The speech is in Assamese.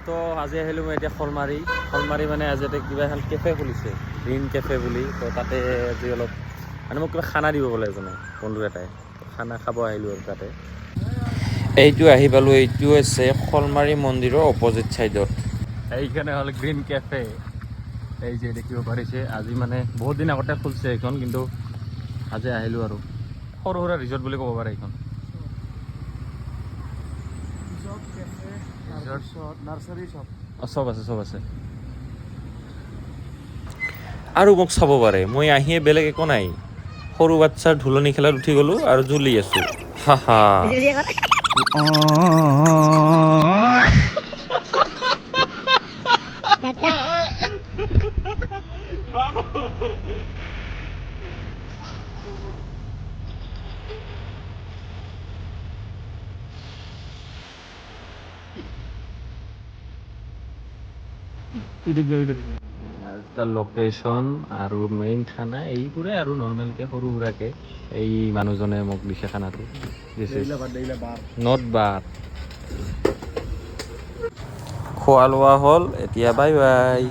তো আজি আহিলোঁ মই এতিয়া শলমাৰী মানে আজি এটা কিবা এখন কেফে খুলিছে গ্ৰীণ কেফে বুলি। তো তাতে আজি অলপ মানে মোক কিবা খানা দিব বোলে এজনে বন্ধু এটাই, খানা খাব আহিলোঁ আৰু তাতে। এইটো আহি পালোঁ, এইটো আছে শলমাৰী মন্দিৰৰ অপজিট ছাইডত। এইখানে হ'ল গ্ৰীণ কেফে। এই যে দেখিব পাৰিছে, আজি মানে বহুত দিন আগতে খুলিছে এইখন, কিন্তু আজি আহিলোঁ আৰু। সৰু সুৰা ৰিজৰ্ট বুলি ক'ব পাৰে এইখন। চব আছে আৰু মোক চাব পাৰে, মই আহিয়ে বেলেগ একো নাই, সৰু বাচ্ছাৰ ঢোলনি খেলাত উঠি গ'লোঁ আৰু জ্বলি আছোঁ। হা হা লোকেশ্যন আৰু মেইন খানা এইবোৰে আৰু নৰ্মেলকৈ সৰু সুৰাকৈ। এই মানুহজনে মোক দিছে খানাটো, নট বাৰ। খোৱা লোৱা হ'ল, এতিয়া বাই বাই।